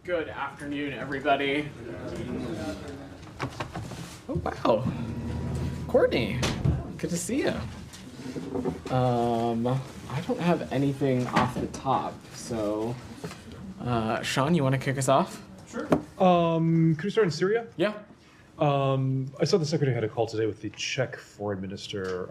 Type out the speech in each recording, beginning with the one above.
Good afternoon, everybody. Oh, wow. Courtney, good to see you. I don't have anything off the top, so Sean, you want to kick us off? Sure. Could we start in Syria? Yeah. I saw the secretary had a call today with the Czech foreign minister,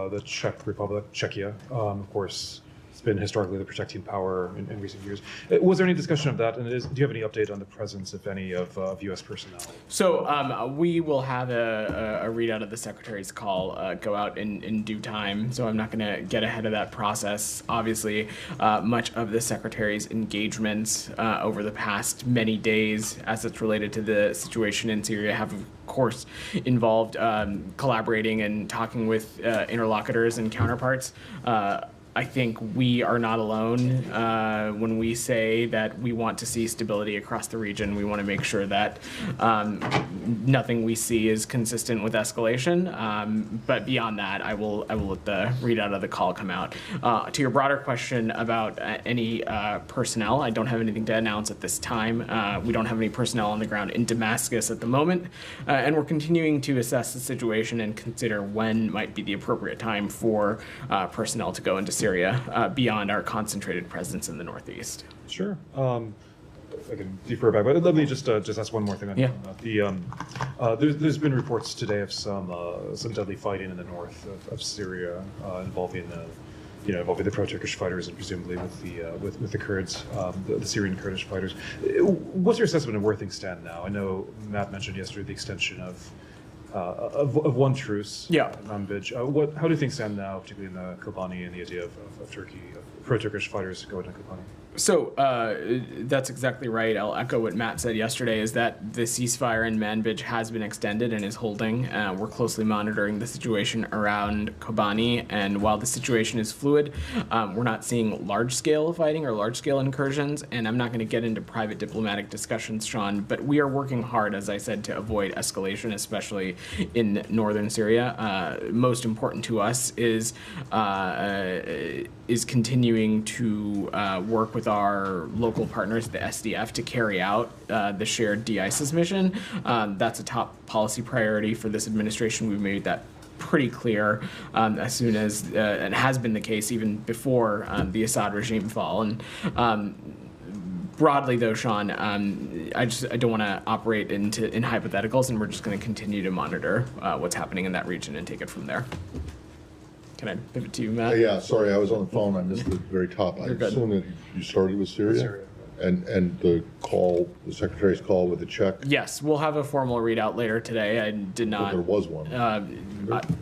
the Czech Republic, Czechia. Of course, it's been historically the protecting power in recent years. Was there any discussion of that? And do you have any update on the presence, if any, of U.S. personnel? So we will have a readout of the secretary's call go out in due time. So I'm not going to get ahead of that process. Obviously, much of the secretary's engagements over the past many days, as it's related to the situation in Syria, have of course involved collaborating and talking with interlocutors and counterparts. I think we are not alone when we say that we want to see stability across the region. We want to make sure that nothing we see is consistent with escalation. But beyond that, I will let the readout of the call come out. To your broader question about any personnel, I don't have anything to announce at this time. We don't have any personnel on the ground in Damascus at the moment, and we're continuing to assess the situation and consider when might be the appropriate time for personnel to go into Syria beyond our concentrated presence in the northeast. Sure. I can defer back, but let me just ask one more thing. There's been reports today of some deadly fighting in the north of Syria involving the pro-Turkish fighters and presumably with the Kurds, the Syrian Kurdish fighters. What's your assessment of where things stand now? I know Matt mentioned yesterday the extension of one truce. Yeah. Manbij. How do things stand now, particularly in the Kobani and the idea of Turkey, pro-Turkish fighters going to Kobani? So that's exactly right. I'll echo what Matt said yesterday, is that the ceasefire in Manbij has been extended and is holding. We're closely monitoring the situation around Kobani, and while the situation is fluid, we're not seeing large-scale fighting or large-scale incursions, and I'm not going to get into private diplomatic discussions, Sean, but we are working hard, as I said, to avoid escalation, especially in northern Syria. Most important to us is continuing to work with our local partners, the SDF, to carry out the shared de-ISIS mission. That's a top policy priority for this administration. We've made that pretty clear as soon as, and has been the case even before the Assad regime fall. And broadly, though, Sean, I don't want to operate in hypotheticals, and we're just going to continue to monitor what's happening in that region and take it from there. Can I pivot to you, Matt? Yeah, sorry, I was on the phone. I missed the very top. I assume that you started with Syria? And the secretary's call with the Czech? Yes, we'll have a formal readout later today. I did not. But there was one.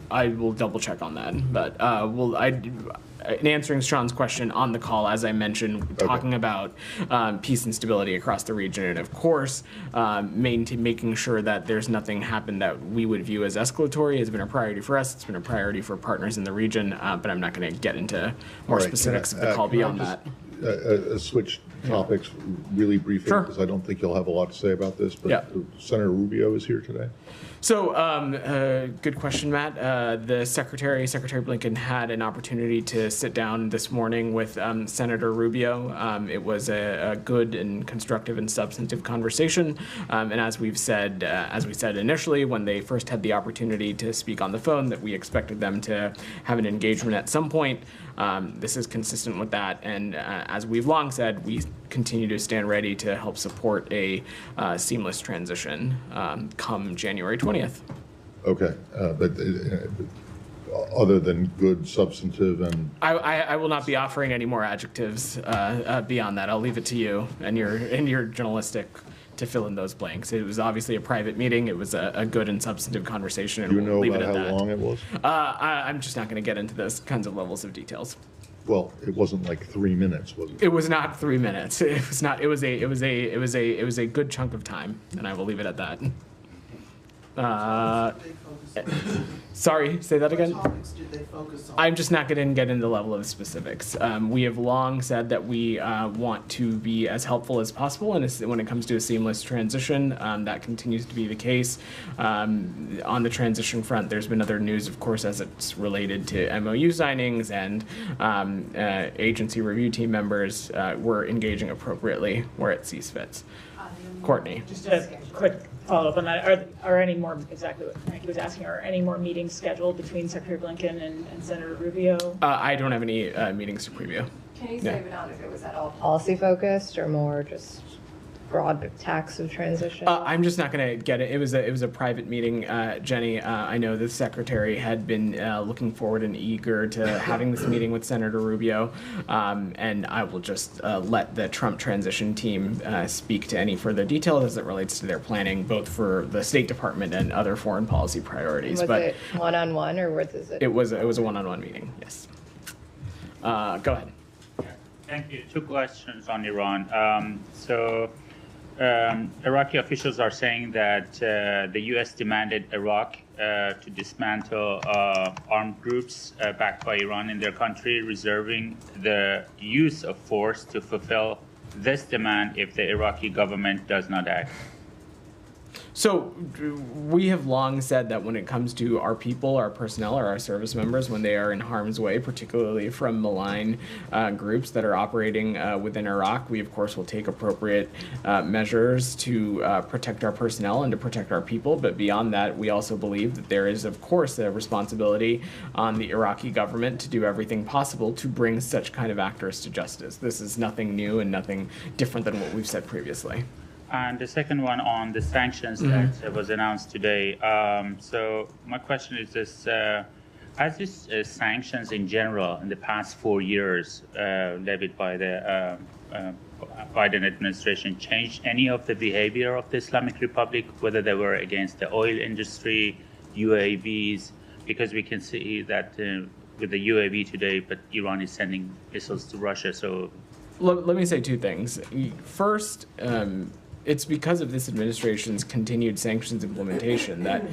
I will double check on that. But in answering Sean's question on the call, as I mentioned, talking about peace and stability across the region, and of course, making sure that there's nothing happen that we would view as escalatory has been a priority for us. It's been a priority for partners in the region, but I'm not going to get into more specifics of the call beyond that. Switch topics really briefly, Sure. Because I don't think you'll have a lot to say about this, but Senator Rubio is here today. So, good question, Matt. The Secretary Blinken, had an opportunity to sit down this morning with Senator Rubio. It was a good and constructive and substantive conversation. And as we said initially, when they first had the opportunity to speak on the phone, that we expected them to have an engagement at some point. This is consistent with that. And as we've long said, we continue to stand ready to help support a seamless transition come January 20th. Okay, but other than good, substantive, and I will not be offering any more adjectives beyond that. I'll leave it to you and your journalistic to fill in those blanks. It was obviously a private meeting. It was a good and substantive conversation. And do you know we'll leave about it at how that. long it was? I'm just not going to get into those kinds of levels of details. Well, it wasn't like 3 minutes, was it? It was not 3 minutes. It was not. It was a good chunk of time, and I will leave it at that. Sorry, say that again? What topics did they focus on? I'm just not going to get into the level of specifics. We have long said that we want to be as helpful as possible, and when it comes to a seamless transition, that continues to be the case. On the transition front, there's been other news, of course, as it's related to MOU signings and agency review team members. We're engaging appropriately where it sees fit. Courtney. Just a quick follow-up on that. Are any more, exactly what Frankie was asking, are any more meetings scheduled between Secretary Blinken and Senator Rubio? I don't have any meetings to preview. Can you say, Vinod, if it was at all policy focused or more just broad tax of transition? I'm just not going to get it. It was a private meeting, Jenny. I know the secretary had been looking forward and eager to having this meeting with Senator Rubio, and I will just let the Trump transition team speak to any further details as it relates to their planning, both for the State Department and other foreign policy priorities. Was it one-on-one or was it? It was a one-on-one meeting. Yes. Go ahead. Thank you. Two questions on Iran. Iraqi officials are saying that the U.S. demanded Iraq to dismantle armed groups backed by Iran in their country, reserving the use of force to fulfill this demand if the Iraqi government does not act. So we have long said that when it comes to our people, our personnel, or our service members, when they are in harm's way, particularly from malign groups that are operating within Iraq, we, of course, will take appropriate measures to protect our personnel and to protect our people. But beyond that, we also believe that there is, of course, a responsibility on the Iraqi government to do everything possible to bring such kind of actors to justice. This is nothing new and nothing different than what we've said previously. And the second one on the sanctions that was announced today. So my question is this, has this sanctions in general in the past 4 years levied by the Biden administration changed any of the behavior of the Islamic Republic, whether they were against the oil industry, UAVs, because we can see that with the UAV today, but Iran is sending missiles to Russia. So let me say two things. First, it's because of this administration's continued sanctions implementation that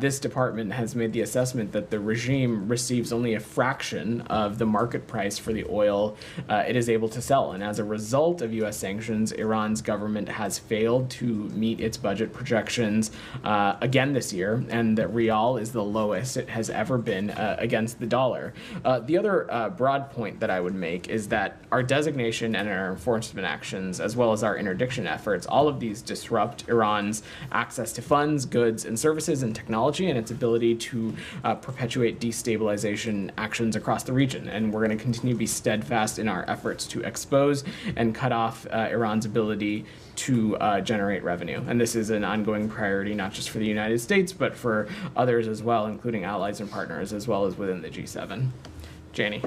this department has made the assessment that the regime receives only a fraction of the market price for the oil it is able to sell. And as a result of U.S. sanctions, Iran's government has failed to meet its budget projections again this year, and the rial is the lowest it has ever been against the dollar. The other broad point that I would make is that our designation and our enforcement actions, as well as our interdiction efforts, all of these disrupt Iran's access to funds, goods, and services and technology, and its ability to perpetuate destabilization actions across the region. And we're going to continue to be steadfast in our efforts to expose and cut off Iran's ability to generate revenue. And this is an ongoing priority, not just for the United States, but for others as well, including allies and partners, as well as within the G7. Janie.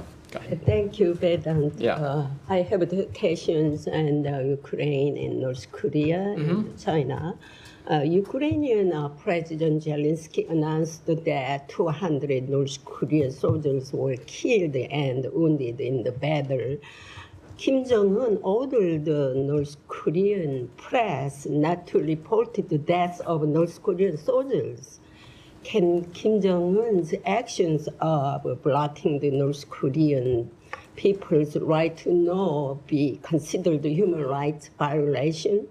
Thank you, Vedant. Yeah. I have educations in Ukraine and North Korea and China. Ukrainian President Zelensky announced that 200 North Korean soldiers were killed and wounded in the battle. Kim Jong-un ordered the North Korean press not to report the deaths of North Korean soldiers. Can Kim Jong-un's actions of blocking the North Korean people's right to know be considered a human rights violation?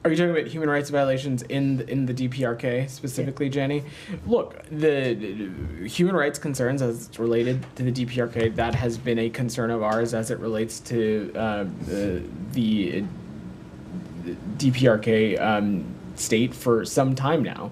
Are you talking about human rights violations in the DPRK specifically, Jenny? Look, the human rights concerns as it's related to the DPRK, that has been a concern of ours as it relates to the DPRK state for some time now.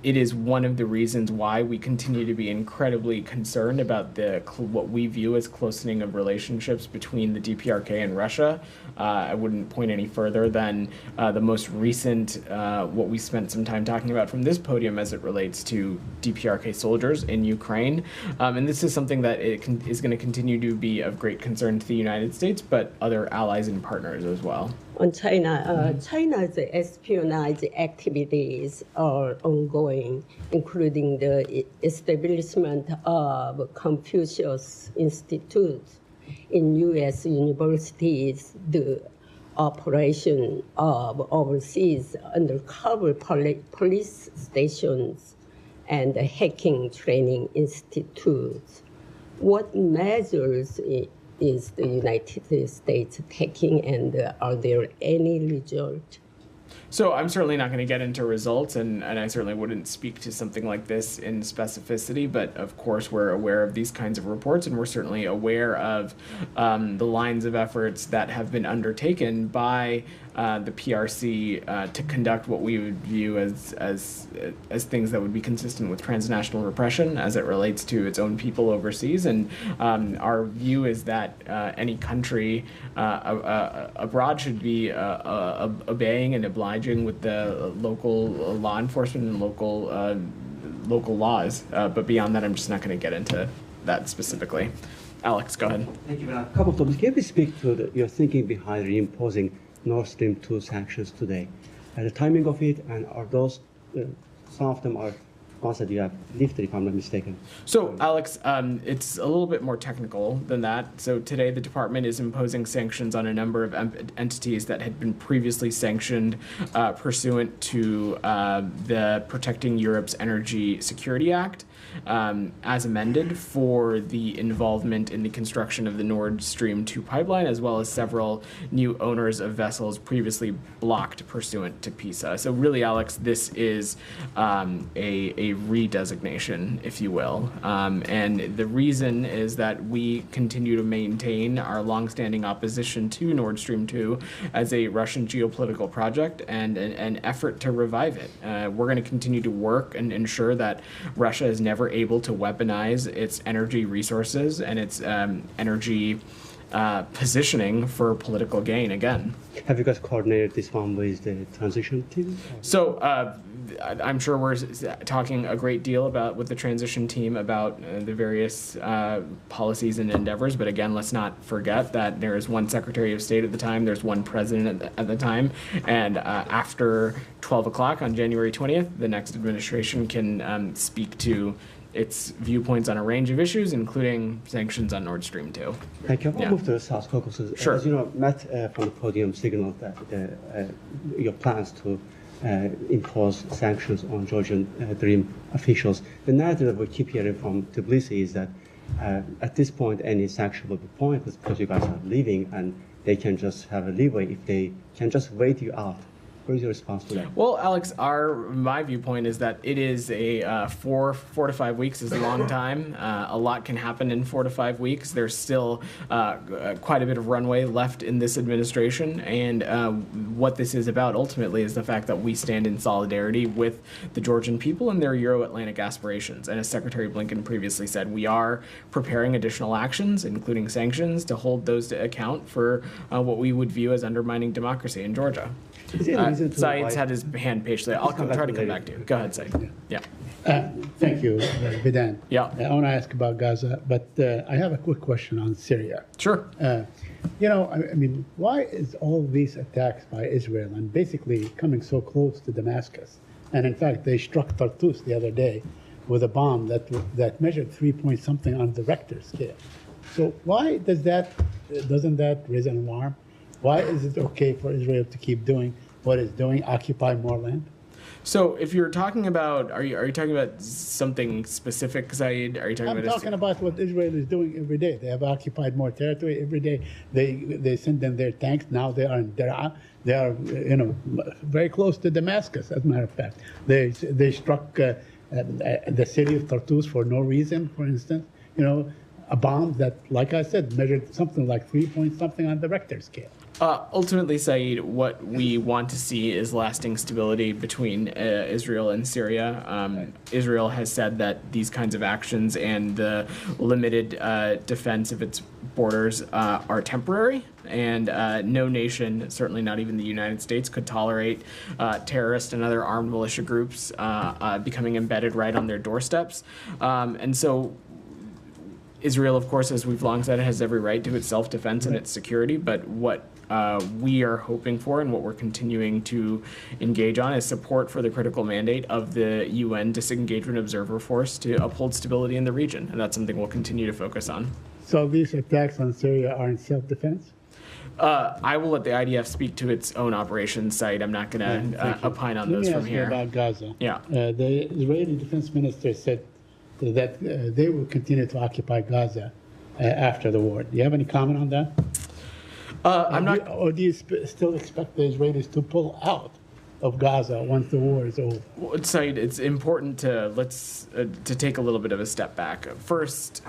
It is one of the reasons why we continue to be incredibly concerned about what we view as closening of relationships between the DPRK and Russia. I wouldn't point any further than the most recent, what we spent some time talking about from this podium as it relates to DPRK soldiers in Ukraine. And this is something that is going to continue to be of great concern to the United States, but other allies and partners as well. On China, China's espionage activities are ongoing, including the establishment of Confucius Institute in U.S. universities, the operation of overseas undercover police stations, and the Hacking Training Institute. What measures is the United States taking, and are there any results? So I'm certainly not going to get into results, and I certainly wouldn't speak to something like this in specificity, but of course we're aware of these kinds of reports, and we're certainly aware of the lines of efforts that have been undertaken by the PRC to conduct what we would view as things that would be consistent with transnational repression as it relates to its own people overseas. And our view is that any country abroad should be obeying and obliging with the local law enforcement and local laws. But beyond that, I'm just not going to get into that specifically. Alex, go ahead. Thank you. A couple of topics. Can you speak to your thinking behind reimposing Nord Stream 2 sanctions today? The timing of it, and are those, some of them are ones that you have lifted, if I'm not mistaken? So, Alex, it's a little bit more technical than that. So today the department is imposing sanctions on a number of entities that had been previously sanctioned pursuant to the Protecting Europe's Energy Security Act. As amended for the involvement in the construction of the Nord Stream 2 pipeline, as well as several new owners of vessels previously blocked pursuant to PISA. So really, Alex, this is a redesignation, if you will. And the reason is that we continue to maintain our longstanding opposition to Nord Stream 2 as a Russian geopolitical project and an effort to revive it. We're going to continue to work and ensure that Russia is never able to weaponize its energy resources and its energy positioning for political gain again. Have you guys coordinated this one with the transition team? So I'm sure we're talking a great deal with the transition team about the various policies and endeavors. But again, let's not forget that there is one Secretary of State at the time, there's one president at the time, and after 12 o'clock on January 20th, the next administration can speak to its viewpoints on a range of issues, including sanctions on Nord Stream 2. Thank you. I'll move to the South Caucasus. Sure. As you know, Matt from the podium signaled that your plans to impose sanctions on Georgian Dream officials. The narrative that we keep hearing from Tbilisi is that at this point, any sanction will be pointless because you guys are leaving and they can just have a leeway if they can just wait you out. What is your response to that? Well, Alex, my viewpoint is that it is a 4 to 5 weeks is a long time. A lot can happen in 4 to 5 weeks. There's still quite a bit of runway left in this administration, and what this is about ultimately is the fact that we stand in solidarity with the Georgian people and their Euro-Atlantic aspirations. And as Secretary Blinken previously said, we are preparing additional actions, including sanctions, to hold those to account for what we would view as undermining democracy in Georgia. Saeed's had his hand patiently. I'll try to come back to you. Go ahead, Saeed. Yeah. Thank you, Bidan. Yeah. I want to ask about Gaza, but I have a quick question on Syria. Sure. I mean, why is all these attacks by Israel and basically coming so close to Damascus? And in fact, they struck Tartus the other day with a bomb that measured 3-point-something on the Richter scale. So why doesn't that raise an alarm? Why is it okay for Israel to keep doing what it's doing, occupy more land? So, if you're talking about, are you talking about something specific, Saeed? Are you talking I'm talking about what Israel is doing every day. They have occupied more territory every day. They send them their tanks. Now they are in Daraa. They are, very close to Damascus. As a matter of fact, they struck the city of Tartus for no reason. For instance, a bomb that, like I said, measured something like 3-point-something on the Richter scale. Ultimately, Saeed, what we want to see is lasting stability between Israel and Syria. Israel has said that these kinds of actions and the limited defense of its borders are temporary, and no nation, certainly not even the United States, could tolerate terrorist and other armed militia groups becoming embedded right on their doorsteps. And so Israel, of course, as we've long said, has every right to its self-defense and its security, but what we are hoping for and what we're continuing to engage on is support for the critical mandate of the UN Disengagement Observer Force to uphold stability in the region, and that's something we'll continue to focus on. So these attacks on Syria are in self-defense? I will let the IDF speak to its own operations site. I'm not going to opine on those from here. Let me ask you about Gaza. Yeah. The Israeli defense minister said that they will continue to occupy Gaza after the war. Do you have any comment on that? I'm not. Or do you still expect the Israelis to pull out of Gaza once the war is over? Said, it's important to to take a little bit of a step back. First,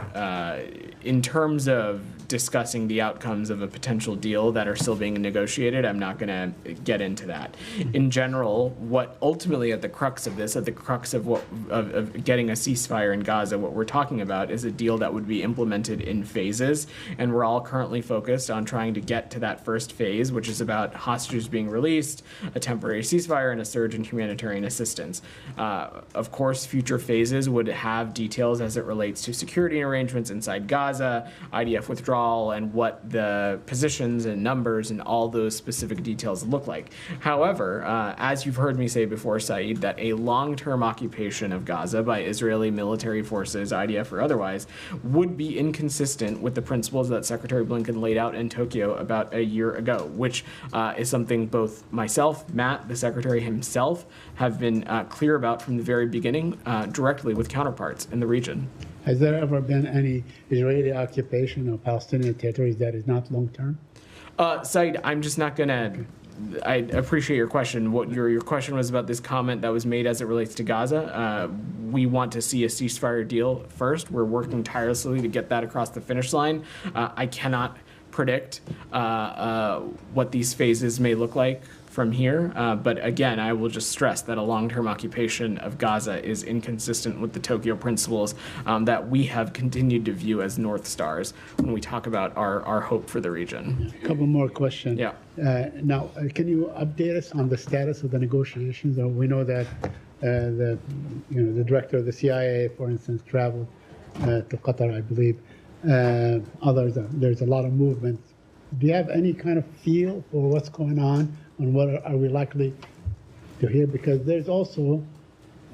in terms of discussing the outcomes of a potential deal that are still being negotiated, I'm not going to get into that. In general, what ultimately at the crux of this, at the crux of of getting a ceasefire in Gaza, what we're talking about is a deal that would be implemented in phases, and we're all currently focused on trying to get to that first phase, which is about hostages being released, a temporary ceasefire, and a surge in humanitarian assistance. Of course, future phases would have details as it relates to security arrangements inside Gaza, IDF withdrawal, and what the positions and numbers and all those specific details look like. However, as you've heard me say before, Saeed, that a long-term occupation of Gaza by Israeli military forces, IDF or otherwise, would be inconsistent with the principles that Secretary Blinken laid out in Tokyo about a year ago, which is something both myself, Matt, the Secretary himself, have been clear about from the very beginning, directly with counterparts in the region. Has there ever been any Israeli occupation of Palestinian territories that is not long-term? Said, I'm just not going to... I appreciate your question. What your question was about this comment that was made as it relates to Gaza. We want to see a ceasefire deal first. We're working tirelessly to get that across the finish line. I cannot predict what these phases may look like from here. But again, I will just stress that a long-term occupation of Gaza is inconsistent with the Tokyo principles that we have continued to view as North Stars when we talk about our hope for the region. A couple more questions. Yeah. Now, can you update us on the status of the negotiations? We know that the director of the CIA, for instance, traveled to Qatar, I believe. Others, there's a lot of movement. Do you have any kind of feel for what's going on? And what are we likely to hear? Because there's also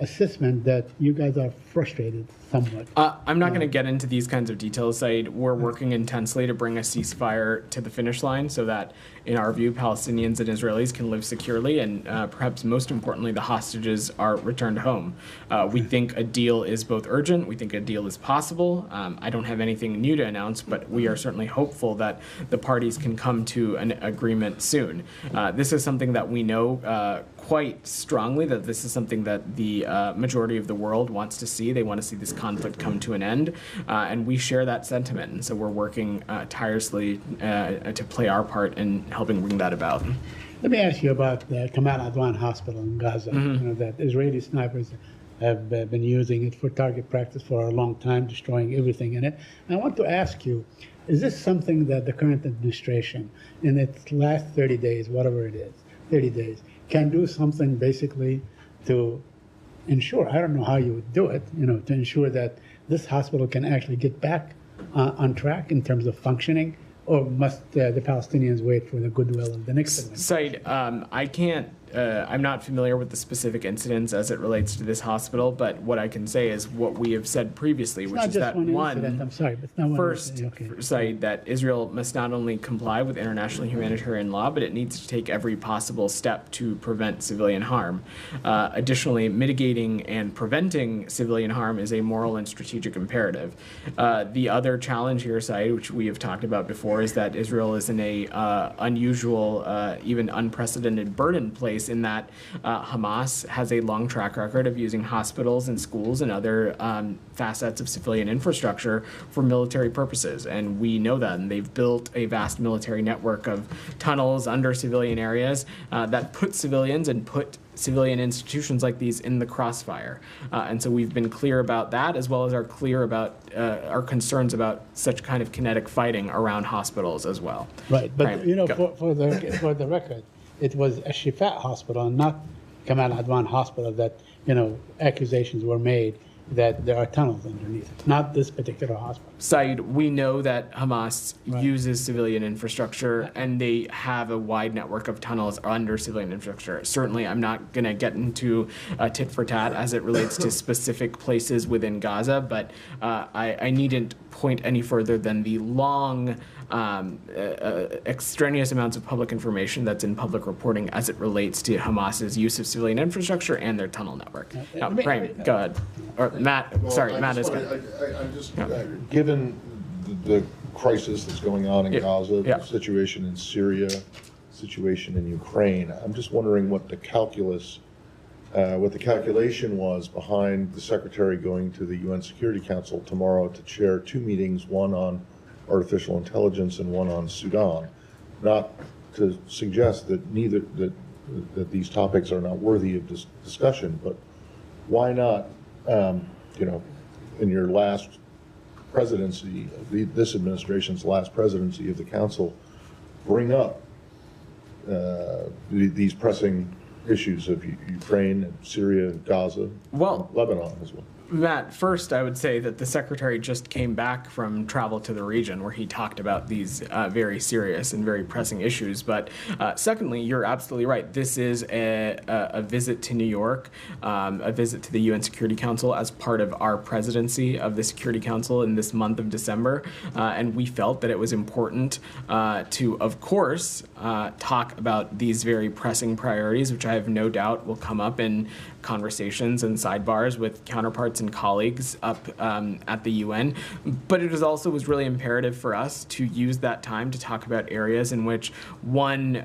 assessment that you guys are frustrated somewhat. I'm not going to get into these kinds of details, Said. We're working intensely to bring a ceasefire to the finish line so that, in our view, Palestinians and Israelis can live securely and perhaps most importantly, the hostages are returned home. We think a deal is both urgent. We think a deal is possible. I don't have anything new to announce, but we are certainly hopeful that the parties can come to an agreement soon. This is something that we know quite strongly, that this is something that the majority of the world wants to see. They want to see this conflict come to an end, and we share that sentiment. And so we're working tirelessly to play our part in helping bring that about. Let me ask you about the Kamal Adwan Hospital in Gaza. Mm-hmm. You know, that Israeli snipers have been using it for target practice for a long time, destroying everything in it. I want to ask you, is this something that the current administration, in its last 30 days, whatever it is, 30 days, can do something basically to ensure, I don't know how you would do it, to ensure that this hospital can actually get back on track in terms of functioning, or must the Palestinians wait for the goodwill of the next administration? Said, I can't, I'm not familiar with the specific incidents as it relates to this hospital, but what I can say is what we have said previously, which is that I'm sorry, but it's not first, okay. Said, that Israel must not only comply with international humanitarian law, but it needs to take every possible step to prevent civilian harm. Additionally, mitigating and preventing civilian harm is a moral and strategic imperative. The other challenge here, Said, which we have talked about before, is that Israel is in a unusual, even unprecedented burden place in that Hamas has a long track record of using hospitals and schools and other facets of civilian infrastructure for military purposes. And we know that. And they've built a vast military network of tunnels under civilian areas that put civilians and put civilian institutions like these in the crossfire. And so we've been clear about that, as well as are clear about our concerns about such kind of kinetic fighting around hospitals as well. Right, but for the record, it was a Shifa hospital, not Kamal Adwan hospital, that accusations were made that there are tunnels underneath, not this particular hospital. Said, we know that Hamas uses civilian infrastructure, and they have a wide network of tunnels under civilian infrastructure. Certainly, I'm not going to get into tit for tat as it relates to specific places within Gaza, but I needn't point any further than the long extraneous amounts of public information that's in public reporting as it relates to Hamas's use of civilian infrastructure and their tunnel network. Now, Prem, go ahead. Or Matt, Matt is good. I'm just, given the crisis that's going on in Gaza, the situation in Syria, situation in Ukraine, I'm just wondering what the calculation was behind the Secretary going to the UN Security Council tomorrow to chair two meetings, one on artificial intelligence and one on Sudan. Not to suggest that that these topics are not worthy of discussion, but why not, in your last presidency, this administration's last presidency of the Council, bring up these pressing issues of Ukraine, and Syria, and Gaza, and Lebanon as well. Matt, first I would say that the Secretary just came back from travel to the region where he talked about these very serious and very pressing issues. But secondly, you're absolutely right. This is a visit to New York, a visit to the UN Security Council as part of our presidency of the Security Council in this month of December. And we felt that it was important to, of course, talk about these very pressing priorities, which I have no doubt will come up in conversations and sidebars with counterparts and colleagues up at the UN. But it was really imperative for us to use that time to talk about areas in which, one,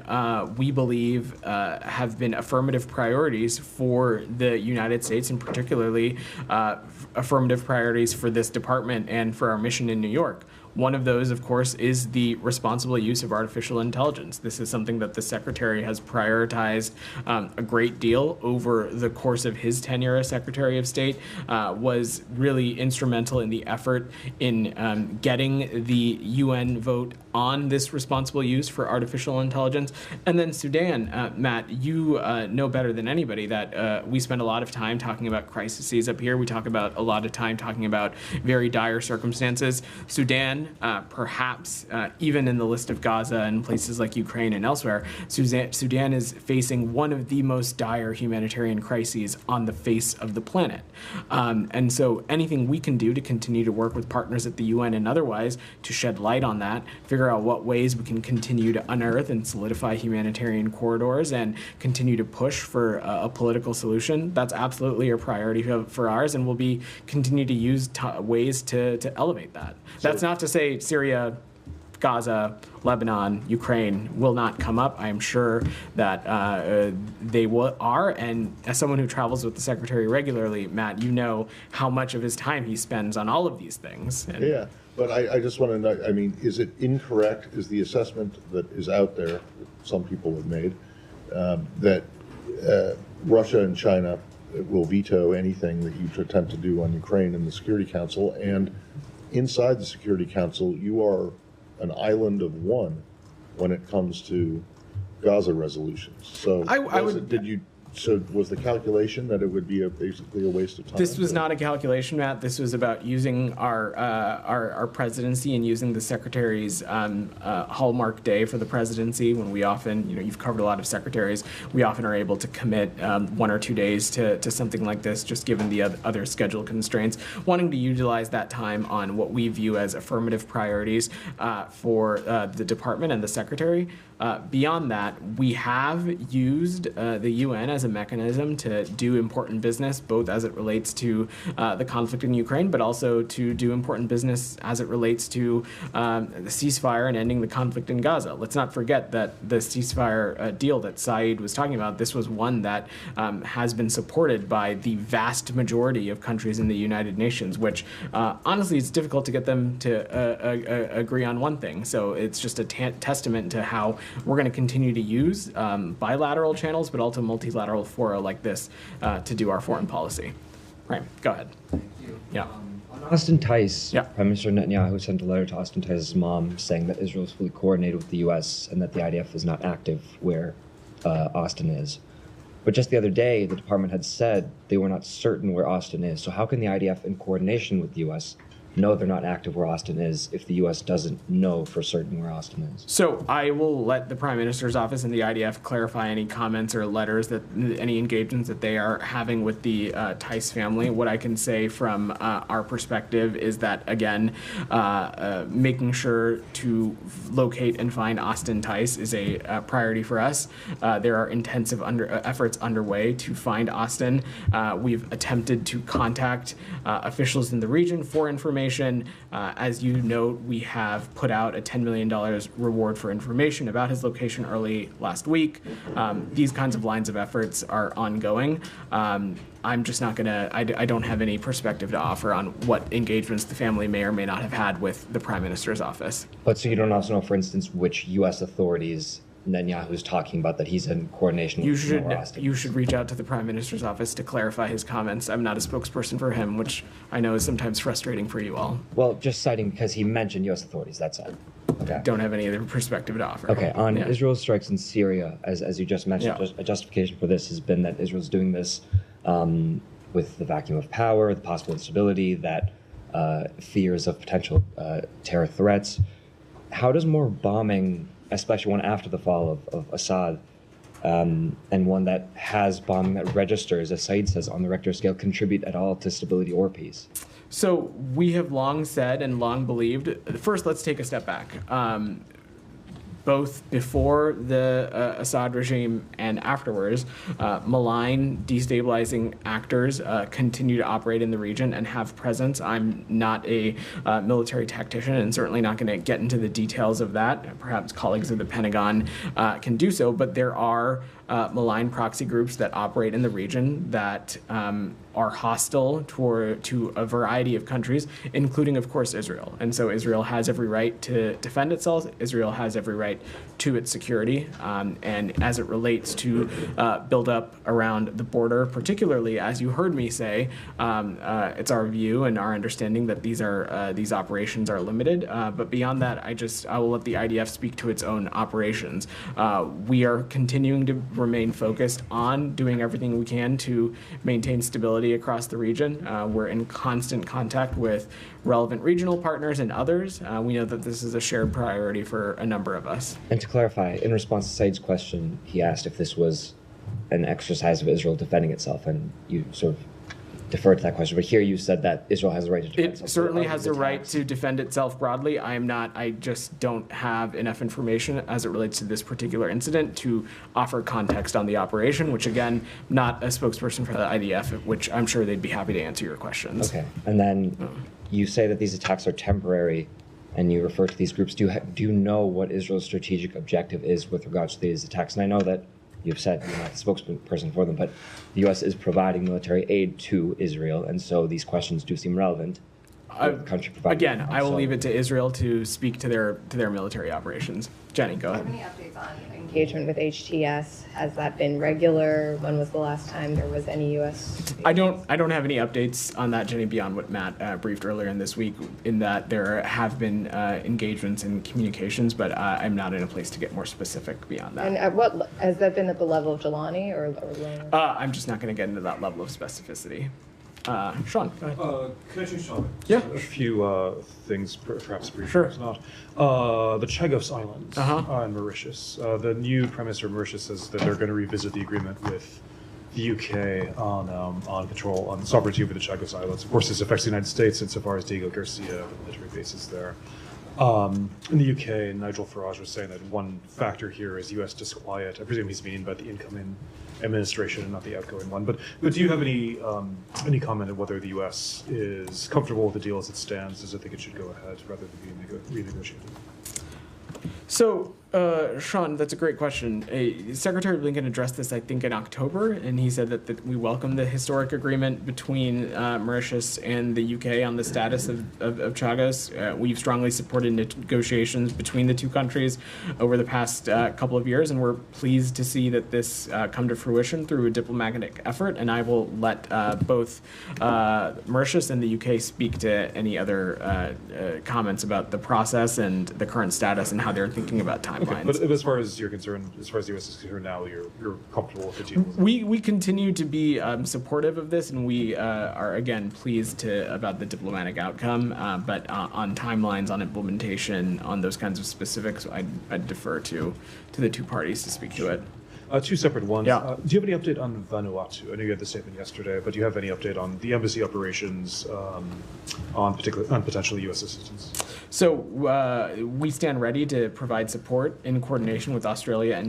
we believe have been affirmative priorities for the United States, and particularly affirmative priorities for this department and for our mission in New York. One of those, of course, is the responsible use of artificial intelligence. This is something that the Secretary has prioritized a great deal over the course of his tenure as Secretary of State, was really instrumental in the effort in getting the UN vote on this responsible use for artificial intelligence. And then Sudan, Matt, you know better than anybody that we spend a lot of time talking about crises up here. We talk about a lot of time talking about very dire circumstances. Sudan, perhaps even in the list of Gaza and places like Ukraine and elsewhere, Sudan is facing one of the most dire humanitarian crises on the face of the planet. And so anything we can do to continue to work with partners at the UN and otherwise to shed light on that, figure out what ways we can continue to unearth and solidify humanitarian corridors and continue to push for a political solution, that's absolutely a priority for ours, and we'll be continue to use ways to elevate that. That's not to say Syria, Gaza, Lebanon, Ukraine will not come up. I am sure that they are. And as someone who travels with the Secretary regularly, Matt, you know how much of his time he spends on all of these things. And yeah, but I just want to know, I mean, is it incorrect, is the assessment that is out there, that some people have made, that Russia and China will veto anything that you attempt to do on Ukraine in the Security Council, and inside the Security Council, you are an island of one when it comes to Gaza resolutions. So So was the calculation that it would be basically a waste of time? This was not a calculation, Matt. This was about using our presidency and using the Secretary's hallmark day for the presidency, when we often, you've covered a lot of secretaries, we often are able to commit 1 or 2 days to something like this, just given the other schedule constraints, wanting to utilize that time on what we view as affirmative priorities for the department and the Secretary. Beyond that, we have used the UN as a mechanism to do important business, both as it relates to the conflict in Ukraine, but also to do important business as it relates to the ceasefire and ending the conflict in Gaza. Let's not forget that the ceasefire deal that Saeed was talking about, this was one that has been supported by the vast majority of countries in the United Nations, which honestly, it's difficult to get them to agree on one thing. So it's just a testament to how we're going to continue to use bilateral channels, but also multilateral fora like this to do our foreign policy. Right, go ahead. Thank you. Yeah. On Austin Tice, Prime Minister Netanyahu sent a letter to Austin Tice's mom saying that Israel is fully coordinated with the U.S. and that the IDF is not active where Austin is. But just the other day, the department had said they were not certain where Austin is. So how can the IDF, in coordination with the U.S., know they're not active where Austin is if the U.S. doesn't know for certain where Austin is? So I will let the Prime Minister's office and the IDF clarify any comments or letters that any engagements that they are having with the Tice family. What I can say from our perspective is that, again, making sure to locate and find Austin Tice is a priority for us. There are intensive efforts underway to find Austin. We've attempted to contact officials in the region for information. As you note, we have put out a $10 million reward for information about his location early last week. These kinds of lines of efforts are ongoing. I'm just not gonna, I don't have any perspective to offer on what engagements the family may or may not have had with the Prime Minister's office. But so you don't also know, for instance, which U.S. authorities Netanyahu's talking about that he's in coordination with Austin? You should reach out to the Prime Minister's office to clarify his comments. I'm not a spokesperson for him, which I know is sometimes frustrating for you all. Well, just citing because he mentioned U.S. authorities, that's all. Okay. Don't have any other perspective to offer. Okay, on Israel's strikes in Syria, as you just mentioned, a justification for this has been that Israel's doing this with the vacuum of power, the possible instability, that fears of potential terror threats. How does more bombing, especially one after the fall of Assad, and one that has bombing that registers, as Said says, on the Richter scale, contribute at all to stability or peace? So we have long said and long believed, first let's take a step back. Both before the Assad regime and afterwards, malign, destabilizing actors continue to operate in the region and have presence. I'm not a military tactician and certainly not going to get into the details of that. Perhaps colleagues of the Pentagon can do so, but there are malign proxy groups that operate in the region that are hostile to a variety of countries, including, of course, Israel. And so Israel has every right to defend itself. Israel has every right to its security. And as it relates to build up around the border, particularly, as you heard me say, it's our view and our understanding that these operations are limited. But beyond that, I will let the IDF speak to its own operations. We are continuing to remain focused on doing everything we can to maintain stability across the region. We're in constant contact with relevant regional partners and others. We know that this is a shared priority for a number of us. And to clarify, in response to Said's question, he asked if this was an exercise of Israel defending itself, and you sort of deferred to that question. But here you said that Israel has the right to defend itself. It certainly has the right to defend itself broadly. I just don't have enough information as it relates to this particular incident to offer context on the operation, which again, not a spokesperson for the IDF, which I'm sure they'd be happy to answer your questions. Okay, and then you say that these attacks are temporary, and you refer to these groups. Do you know what Israel's strategic objective is with regards to these attacks? And I know that you've said you're not the spokesperson for them, but the U.S. is providing military aid to Israel, and so these questions do seem relevant. Again, I will leave it to Israel to speak to their military operations. Jenny, go ahead. Any updates on engagement with HTS? Has that been regular? When was the last time there was any U.S.? I don't have any updates on that, Jenny, beyond what Matt briefed earlier in this week, in that there have been engagements and communications, but I'm not in a place to get more specific beyond that. And at what has that been at the level of Jelani or lower? I'm just not going to get into that level of specificity. Sean, go ahead. Can I change topic? Yeah. A few things, perhaps briefly, Sure. perhaps not. The Chagos Islands in Mauritius. The new Prime Minister of Mauritius says that they're going to revisit the agreement with the UK on control, on sovereignty over the Chagos Islands. Of course, this affects the United States insofar as Diego Garcia, the military bases there. In the UK, Nigel Farage was saying that one factor here is U.S. disquiet. I presume he's meaning about the incoming administration and not the outgoing one. But do you have any comment on whether the U.S. is comfortable with the deal as it stands? Does it think it should go ahead rather than be renegotiated? So, Sean, that's a great question. Secretary Blinken addressed this, I think, in October, and he said that we welcome the historic agreement between Mauritius and the UK on the status of Chagos. We've strongly supported negotiations between the two countries over the past couple of years, and we're pleased to see that this come to fruition through a diplomatic effort, and I will let both Mauritius and the UK speak to any other comments about the process and the current status and how they're thinking about timelines. But as far as you're concerned, as far as the U.S. is concerned now, you're comfortable with the deal? We continue to be supportive of this, and we are again pleased about the diplomatic outcome. But on timelines, on implementation, on those kinds of specifics, I'd defer to the two parties to speak to it. Two separate ones. Yeah. Do you have any update on Vanuatu? I know you had the statement yesterday, but do you have any update on the embassy operations, on potential U.S. assistance? So we stand ready to provide support in coordination with Australia and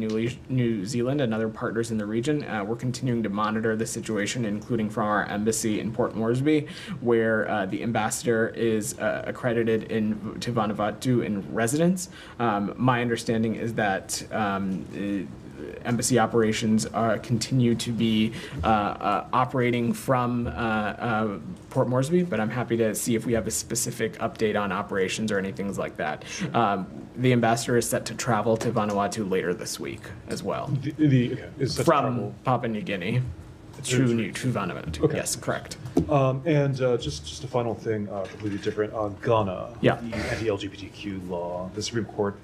New Zealand and other partners in the region. We're continuing to monitor the situation, including from our embassy in Port Moresby, where the ambassador is accredited to Vanuatu in residence. My understanding is that embassy operations continue to be operating from Port Moresby, but I'm happy to see if we have a specific update on operations or anything like that. The ambassador is set to travel to Vanuatu later this week as well. Is set from to travel Papua New Guinea to Vanuatu. Okay. Yes, correct. And just a final thing, completely different. Ghana, Yeah. the anti-LGBTQ law, the Supreme Court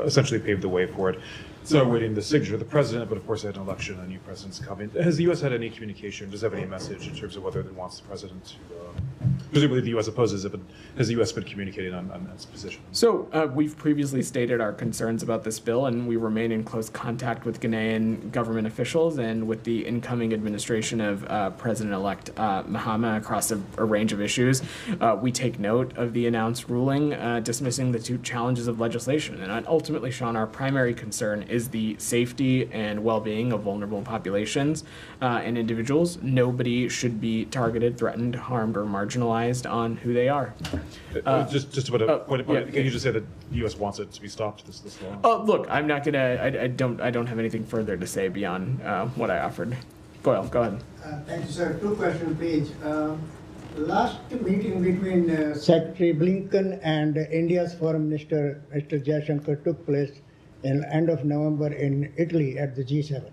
essentially paved the way for it. So awaiting the signature of the president, but of course they had an election and a new president's coming. Has the U.S. had any communication? Does it have any message in terms of whether it wants the president to? Presumably the U.S. opposes it, but has the U.S. been communicating on its position? So we've previously stated our concerns about this bill, and we remain in close contact with Ghanaian government officials and with the incoming administration of President-elect Mahama across a range of issues. We take note of the announced ruling dismissing the two challenges of legislation. And ultimately, Sean, our primary concern is the safety and well-being of vulnerable populations and individuals. Nobody should be targeted, threatened, harmed, or marginalized on who they are. Just to put a point, can you just say that the U.S. wants it to be stopped, this law? Oh, look, I'm not gonna. I don't have anything further to say beyond what I offered. Goyle, go ahead. Thank you, sir. Two questions, please. Last meeting between Secretary Blinken and India's Foreign Minister, Mr. Jaishankar, took place in end of November in Italy at the G7.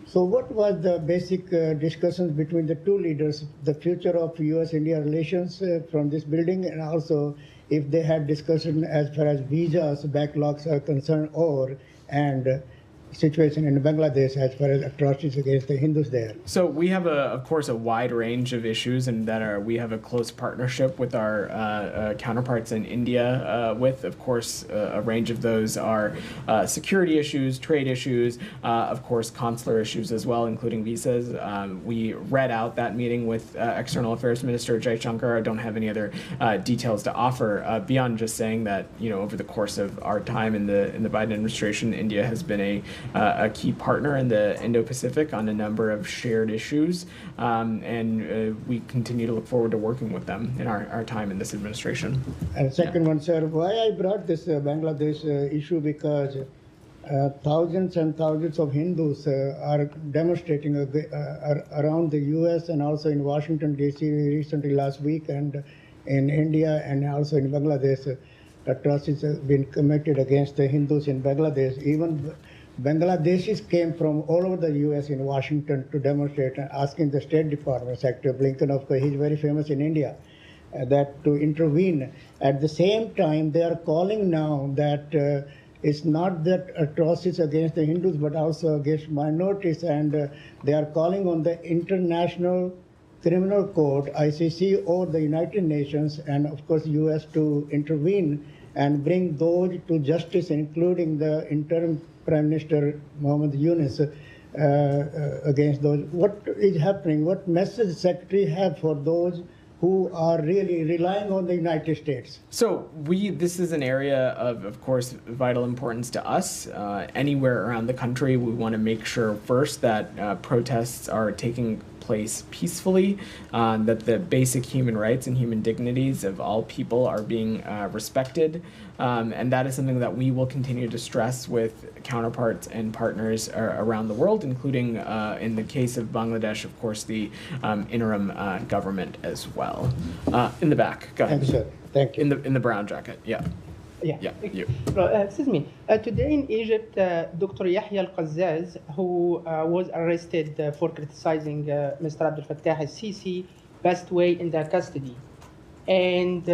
So what was the basic discussions between the two leaders, the future of U.S.-India relations from this building, and also if they had discussion as far as visas, backlogs are concerned, and situation in Bangladesh as far as atrocities against the Hindus there? So we have, of course, a wide range of issues, and we have a close partnership with our counterparts in India. Of course, a range of those are security issues, trade issues, of course, consular issues as well, including visas. We read out that meeting with External Affairs Minister Jaishankar. I don't have any other details to offer beyond just saying that over the course of our time in the Biden administration, India has been a key partner in the Indo-Pacific on a number of shared issues, and we continue to look forward to working with them in our time in this administration. And second one, sir, why I brought this Bangladesh issue, because thousands and thousands of Hindus are demonstrating around the U.S. and also in Washington, D.C. recently last week, and in India and also in Bangladesh. Atrocities have been committed against the Hindus in Bangladesh. Even Bangladeshis came from all over the U.S. in Washington to demonstrate, and asking the State Department, Secretary Blinken, of course, he's very famous in India, that to intervene. At the same time, they are calling now that it's not that atrocities against the Hindus, but also against minorities, and they are calling on the International Criminal Court, ICC, or the United Nations, and of course U.S. to intervene and bring those to justice, including the interim Prime Minister Mohammed Yunus, against those. What is happening? What message the Secretary have for those who are really relying on the United States? So this is an area of course, vital importance to us. Anywhere around the country, we want to make sure first that protests are taking place peacefully, that the basic human rights and human dignities of all people are being respected, and that is something that we will continue to stress with counterparts and partners around the world, including in the case of Bangladesh, of course, the interim government as well. In the back, go ahead. Thank you, sir. Thank you. In the brown jacket, yeah. Yeah. You. Excuse me. Today in Egypt, Dr. Yahya Al-Qazzaz, who was arrested for criticizing Mr. Abdel Fattah al-Sisi, passed away in their custody. And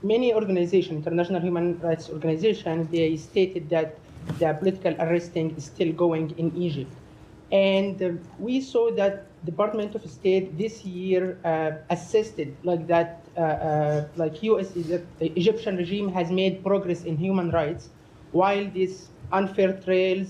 many organizations, international human rights organizations, they stated that the political arresting is still going in Egypt. And we saw that Department of State this year assisted like that, like Egyptian regime has made progress in human rights, while these unfair trials,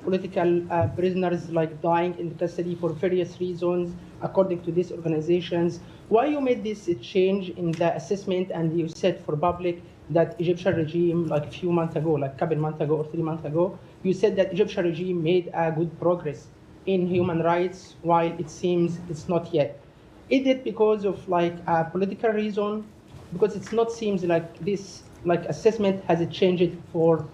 political prisoners like dying in custody for various reasons, according to these organizations. Why you made this change in the assessment and you said for public that Egyptian regime, like a few months ago, like a couple months ago or 3 months ago, you said that Egyptian regime made a good progress in human rights, while it seems it's not yet. Is it because of like a political reason? Because it's not seems like this like assessment has it changed for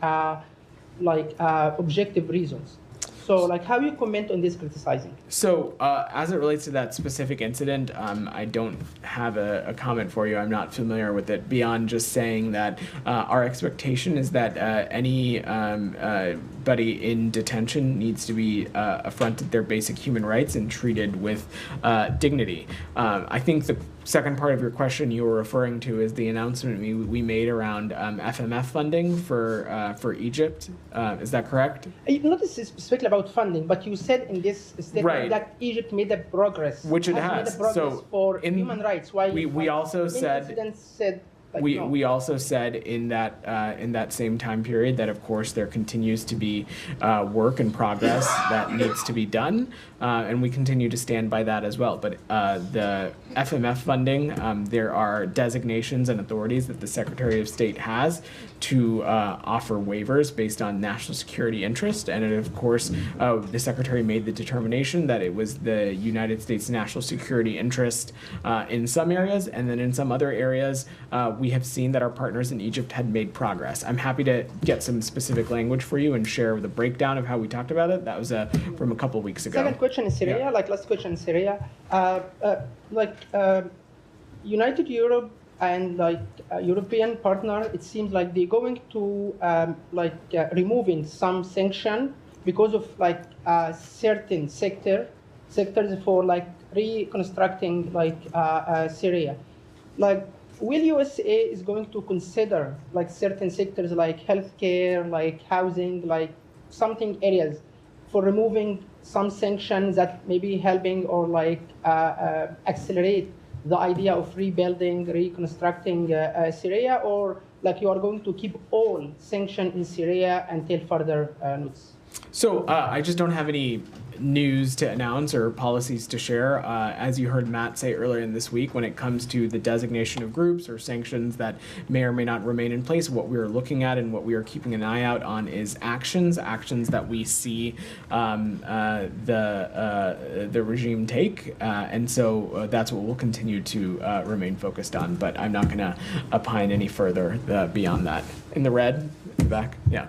objective reasons. So like how you comment on this criticizing? So as it relates to that specific incident, I don't have a comment for you. I'm not familiar with it beyond just saying that our expectation is that anybody in detention needs to be affronted their basic human rights and treated with dignity. I think the second part of your question you were referring to is the announcement we made around FMF funding for Egypt. Is that correct? Not specifically about funding, but you said in this statement that Egypt made a progress. Which it has. Made a progress so for human rights. Why we also said like, we also said in that same time period that of course there continues to be work in progress that needs to be done, and we continue to stand by that as well. But the FMF funding, there are designations and authorities that the Secretary of State has to offer waivers based on national security interest, and of course the Secretary made the determination that it was the United States national security interest in some areas, and then in some other areas we have seen that our partners in Egypt had made progress. I'm happy to get some specific language for you and share the breakdown of how we talked about it. That was from a couple weeks ago. Second question in Syria, last question in Syria, United Europe and European partner, it seems like they're going to removing some sanction because of certain sectors for reconstructing Syria. Will USA is going to consider certain sectors like healthcare, like housing, like something areas for removing some sanctions that may be helping or accelerate the idea of rebuilding, reconstructing Syria, or you are going to keep all sanctions in Syria until further notice? So I just don't have any news to announce or policies to share. As you heard Matt say earlier in this week, when it comes to the designation of groups or sanctions that may or may not remain in place, what we are looking at and what we are keeping an eye out on is actions that we see the regime take. And so that's what we'll continue to remain focused on. But I'm not going to opine any further beyond that. In the red, in the back, yeah.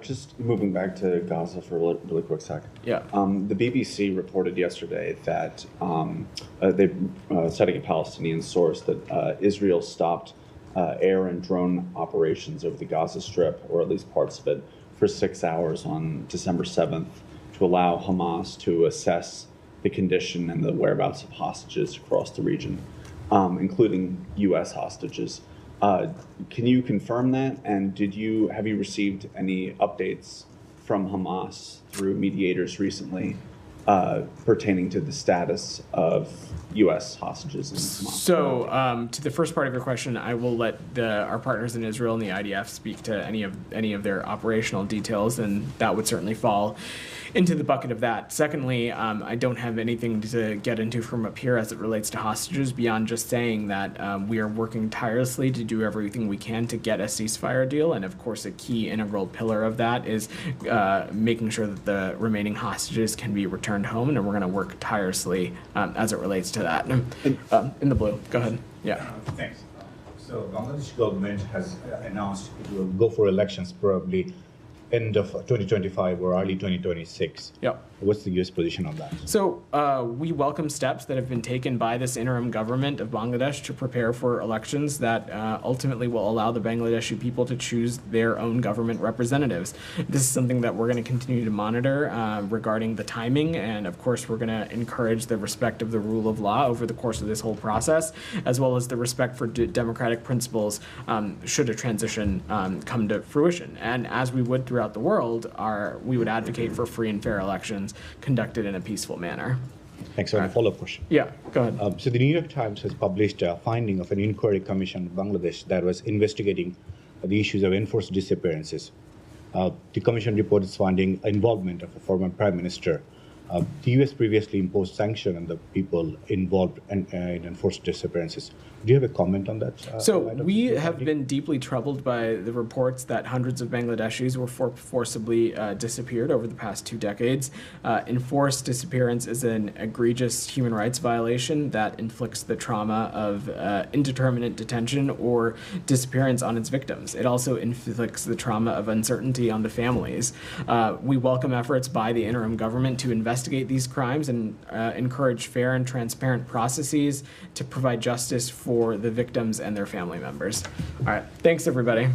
Just moving back to Gaza for a really quick sec. Yeah. The BBC reported yesterday that they, citing a Palestinian source, that Israel stopped air and drone operations over the Gaza Strip, or at least parts of it, for 6 hours on December 7th to allow Hamas to assess the condition and the whereabouts of hostages across the region, including U.S. hostages. Can you confirm that? And have you received any updates from Hamas through mediators recently pertaining to the status of U.S. hostages in Hamas? So to the first part of your question, I will let our partners in Israel and the IDF speak to any of their operational details, and that would certainly fall into the bucket of that. Secondly, I don't have anything to get into from up here as it relates to hostages beyond just saying that we are working tirelessly to do everything we can to get a ceasefire deal, and of course a key integral pillar of that is making sure that the remaining hostages can be returned home, and we're going to work tirelessly as it relates to that. In the blue, go ahead. Yeah. Thanks. So Bangladesh government has announced it will go for elections probably end of 2025 or early 2026. Yep. What's the U.S. position on that? So we welcome steps that have been taken by this interim government of Bangladesh to prepare for elections that ultimately will allow the Bangladeshi people to choose their own government representatives. This is something that we're going to continue to monitor regarding the timing, and of course we're going to encourage the respect of the rule of law over the course of this whole process, as well as the respect for democratic principles should a transition come to fruition. And as we would throughout the world, we would advocate for free and fair elections conducted in a peaceful manner. Thanks. A follow-up question. Yeah, go ahead. So the New York Times has published a finding of an inquiry commission in Bangladesh that was investigating the issues of enforced disappearances. The commission report is finding involvement of a former prime minister. The U.S. previously imposed sanctions on the people involved in enforced disappearances. Do you have a comment on that? So we have been deeply troubled by the reports that hundreds of Bangladeshis were forcibly disappeared over the past 2 decades. Enforced disappearance is an egregious human rights violation that inflicts the trauma of indeterminate detention or disappearance on its victims. It also inflicts the trauma of uncertainty on the families. We welcome efforts by the interim government to investigate these crimes and encourage fair and transparent processes to provide justice for the victims and their family members. All right, thanks everybody.